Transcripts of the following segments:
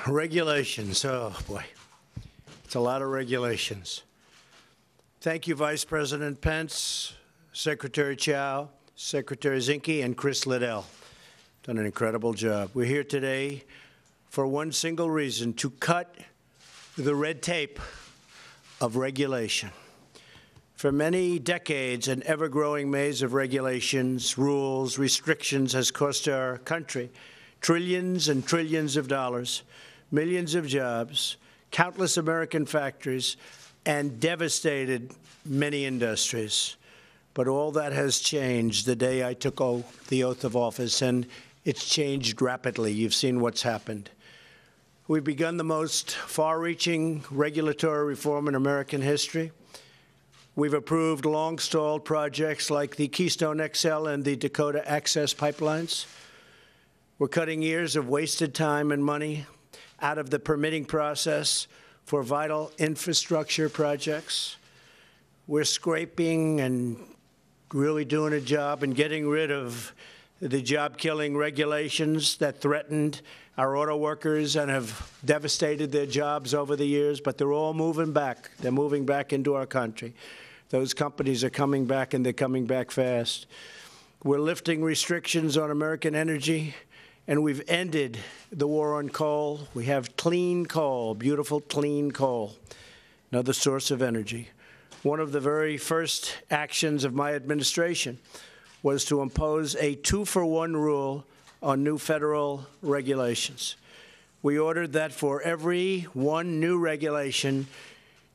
Regulations, oh boy, it's a lot of regulations. Thank you, Vice President Pence, Secretary Chao, Secretary Zinke, and Chris Liddell. Done an incredible job. We're here today for one single reason: to cut the red tape of regulation. For many decades, an ever-growing maze of regulations, rules, restrictions has cost our country trillions and trillions of dollars, millions of jobs, countless American factories, and devastated many industries. But all that has changed the day I took the oath of office, and it's changed rapidly. You've seen what's happened. We've begun the most far-reaching regulatory reform in American history. We've approved long-stalled projects like the Keystone XL and the Dakota Access pipelines. We're cutting years of wasted time and money out of the permitting process for vital infrastructure projects. We're scraping and really doing a job and getting rid of the job-killing regulations that threatened our auto workers and have devastated their jobs over the years, but they're all moving back. They're moving back into our country. Those companies are coming back, and they're coming back fast. We're lifting restrictions on American energy, and we've ended the war on coal. We have clean coal, beautiful clean coal, another source of energy. One of the very first actions of my administration was to impose a 2-for-1 rule on new federal regulations. We ordered that for every one new regulation,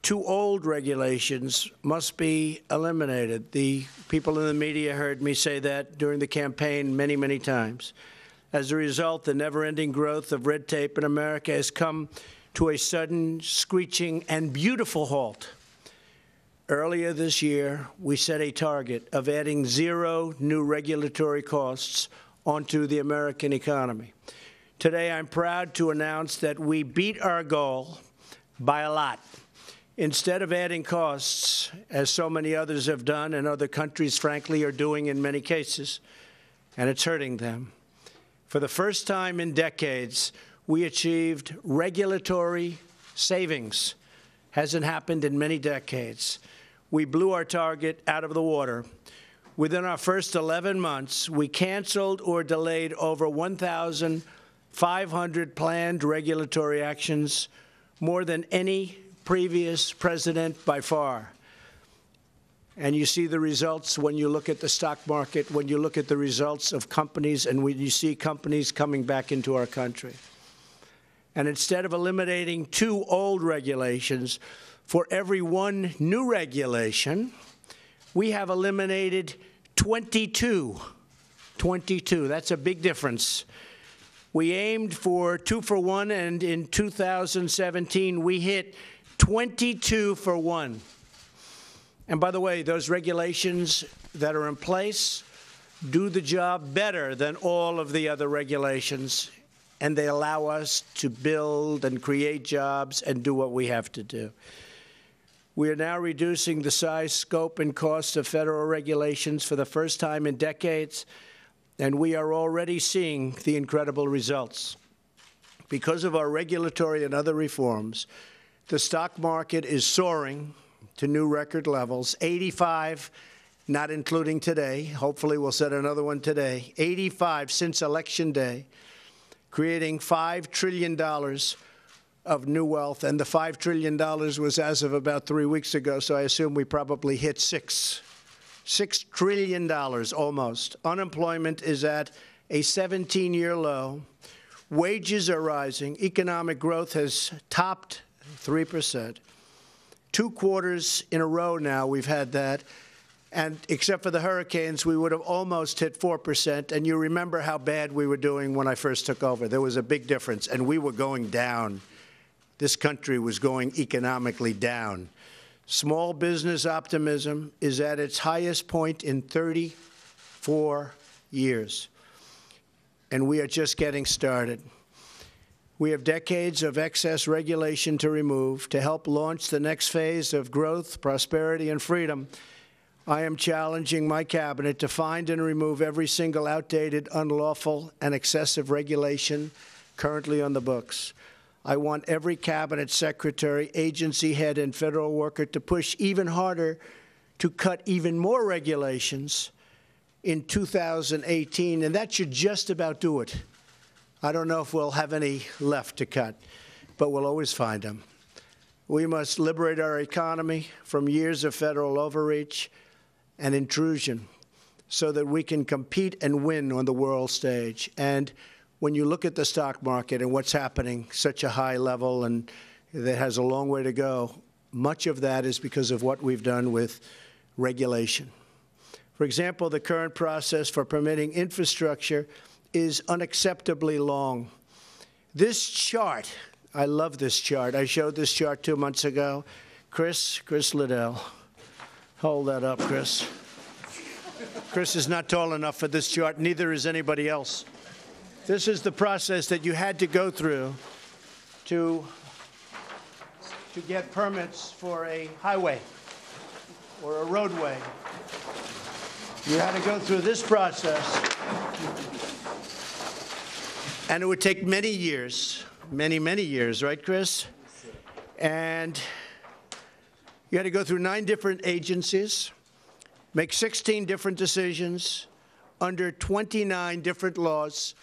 2 old regulations must be eliminated. The people in the media heard me say that during the campaign many, many times. As a result, the never-ending growth of red tape in America has come to a sudden, screeching, and beautiful halt. Earlier this year, we set a target of adding 0 new regulatory costs onto the American economy. Today, I'm proud to announce that we beat our goal by a lot. Instead of adding costs, as so many others have done and other countries, frankly, are doing in many cases, and it's hurting them, for the first time in decades, we achieved regulatory savings. Hasn't happened in many decades. We blew our target out of the water. Within our first 11 months, we canceled or delayed over 1,500 planned regulatory actions, more than any previous president by far. And you see the results when you look at the stock market, when you look at the results of companies, and when you see companies coming back into our country. And instead of eliminating 2 old regulations, for every 1 new regulation, we have eliminated 22. 22. That's a big difference. We aimed for 2-for-1, and in 2017, we hit 22 for 1. And by the way, those regulations that are in place do the job better than all of the other regulations, and they allow us to build and create jobs and do what we have to do. We are now reducing the size, scope, and cost of federal regulations for the first time in decades, and we are already seeing the incredible results. Because of our regulatory and other reforms, the stock market is soaring to new record levels, 85, not including today. Hopefully we'll set another one today. 85 since Election Day, creating $5 trillion of new wealth. And the $5 trillion was as of about 3 weeks ago, so I assume we probably hit $6 trillion almost. Unemployment is at a 17-year low. Wages are rising. Economic growth has topped 3%. 2 quarters in a row now we've had that, and except for the hurricanes, we would have almost hit 4%, and you remember how bad we were doing when I first took over. There was a big difference, and we were going down. This country was going economically down. Small business optimism is at its highest point in 34 years, and we are just getting started. We have decades of excess regulation to remove to help launch the next phase of growth, prosperity, and freedom. I am challenging my cabinet to find and remove every single outdated, unlawful, and excessive regulation currently on the books. I want every cabinet secretary, agency head, and federal worker to push even harder to cut even more regulations in 2018, and that should just about do it. I don't know if we'll have any left to cut, but we'll always find them. We must liberate our economy from years of federal overreach and intrusion so that we can compete and win on the world stage. And when you look at the stock market and what's happening, such a high level, and that has a long way to go, much of that is because of what we've done with regulation. For example, the current process for permitting infrastructure is unacceptably long. This chart, I love this chart. I showed this chart 2 months ago. Chris Liddell. Hold that up, Chris. Chris is not tall enough for this chart, neither is anybody else. This is the process that you had to go through to get permits for a highway or a roadway. You had to go through this process, and it would take many years, many years, right, Chris? And you had to go through 9 different agencies, make 16 different decisions under 29 different laws.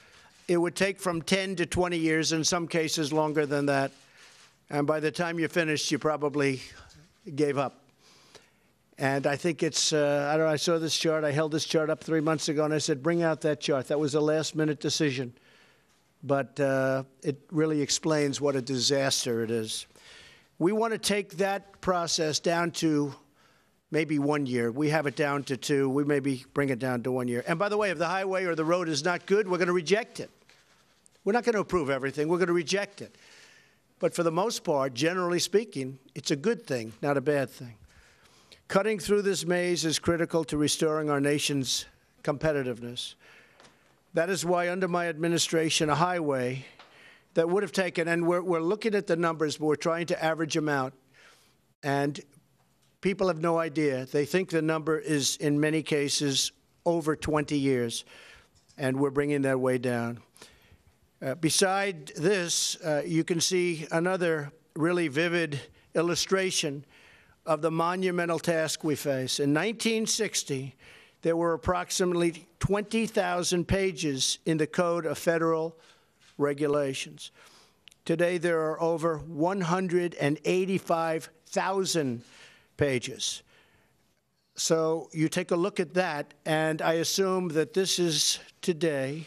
It would take from 10 to 20 years, in some cases longer than that. And by the time you finished, you probably gave up. And I think it's, I don't know, I saw this chart. I held this chart up 3 months ago, and I said, bring out that chart. That was a last-minute decision. But it really explains what a disaster it is. We want to take that process down to maybe 1 year. We have it down to 2. We maybe bring it down to 1 year. And by the way, if the highway or the road is not good, we're going to reject it. We're not going to approve everything. We're going to reject it. But for the most part, generally speaking, it's a good thing, not a bad thing. Cutting through this maze is critical to restoring our nation's competitiveness. That is why, under my administration, a highway that would have taken, and we're looking at the numbers, but we're trying to average them out, and people have no idea. They think the number is, in many cases, over 20 years, and we're bringing that way down. Beside this, you can see another really vivid illustration of the monumental task we face. In 1960, there were approximately 20,000 pages in the Code of Federal Regulations. Today, there are over 185,000 pages. So you take a look at that, and I assume that this is today.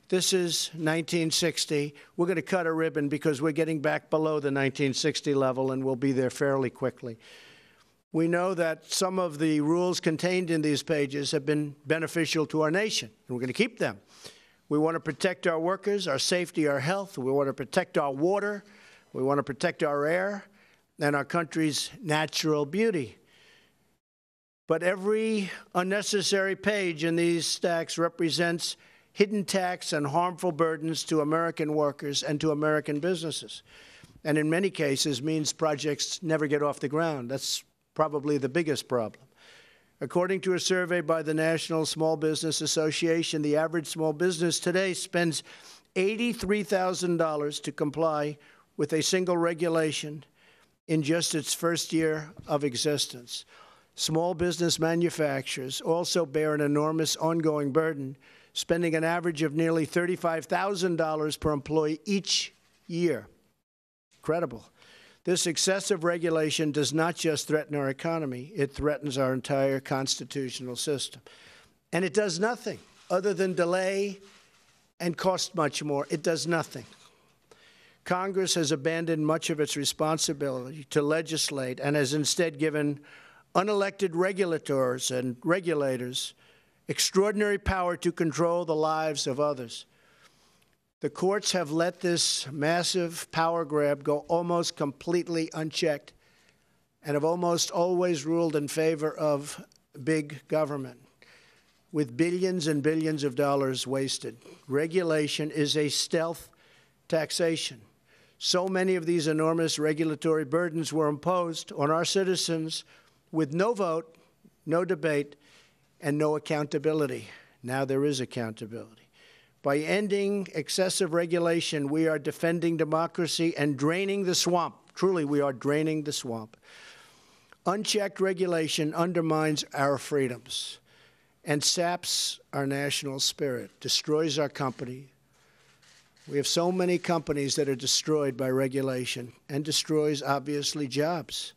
This is 1960. We're going to cut a ribbon because we're getting back below the 1960 level, and we'll be there fairly quickly. We know that some of the rules contained in these pages have been beneficial to our nation, and we're going to keep them. We want to protect our workers, our safety, our health. We want to protect our water. We want to protect our air and our country's natural beauty. But every unnecessary page in these stacks represents hidden tax and harmful burdens to American workers and to American businesses, and in many cases means projects never get off the ground. That's probably the biggest problem. According to a survey by the National Small Business Association, the average small business today spends $83,000 to comply with a single regulation in just its first year of existence. Small business manufacturers also bear an enormous ongoing burden, spending an average of nearly $35,000 per employee each year. Incredible. This excessive regulation does not just threaten our economy, it threatens our entire constitutional system. And it does nothing other than delay and cost much more. It does nothing. Congress has abandoned much of its responsibility to legislate and has instead given unelected regulators and regulators extraordinary power to control the lives of others. The courts have let this massive power grab go almost completely unchecked and have almost always ruled in favor of big government, with billions and billions of dollars wasted. Regulation is a stealth taxation. So many of these enormous regulatory burdens were imposed on our citizens with no vote, no debate, and no accountability. Now there is accountability. By ending excessive regulation, we are defending democracy and draining the swamp. Truly, we are draining the swamp. Unchecked regulation undermines our freedoms and saps our national spirit, destroys our company. We have so many companies that are destroyed by regulation and destroys, obviously, jobs.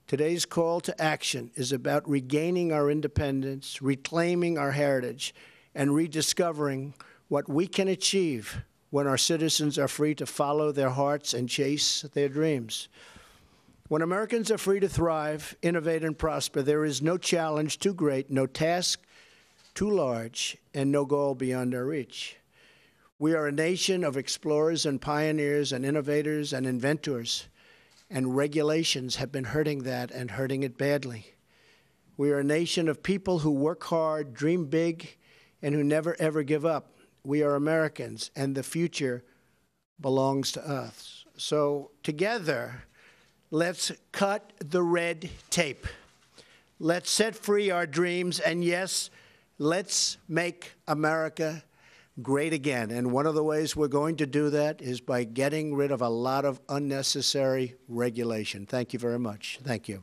Today's call to action is about regaining our independence, reclaiming our heritage, and rediscovering what we can achieve when our citizens are free to follow their hearts and chase their dreams. When Americans are free to thrive, innovate, and prosper, there is no challenge too great, no task too large, and no goal beyond our reach. We are a nation of explorers and pioneers and innovators and inventors, and regulations have been hurting that and hurting it badly. We are a nation of people who work hard, dream big, and who never, ever give up. We are Americans, and the future belongs to us. So together, let's cut the red tape. Let's set free our dreams, and yes, let's make America great again. And one of the ways we're going to do that is by getting rid of a lot of unnecessary regulation. Thank you very much. Thank you.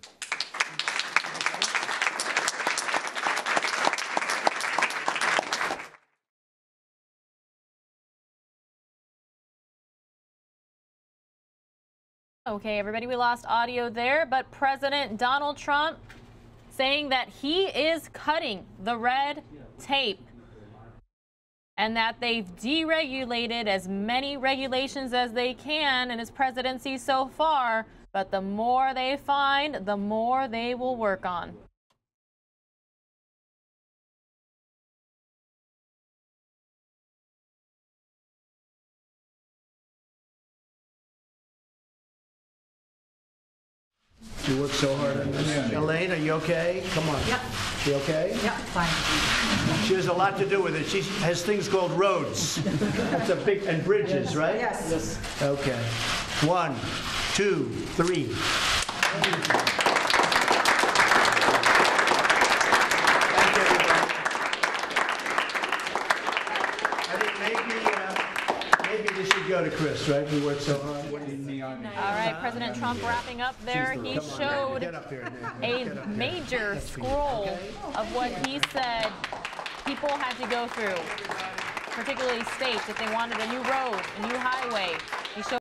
Okay, everybody, we lost audio there, but President Donald Trump saying that he is cutting the red tape and that they've deregulated as many regulations as they can in his presidency so far, but the more they find, the more they will work on. You work so hard on this. Elaine, are you okay? Come on. Yep. You okay? Yep, fine. She has a lot to do with it. She has things called roads. That's a big, and bridges, right? Yes. Okay. 1, 2, 3. Thank you, everybody. I think maybe this should go to Chris, right? We worked so hard. All right, President Trump wrapping up there. He showed a major scroll of what he said people had to go through, particularly states, if they wanted a new road, a new highway,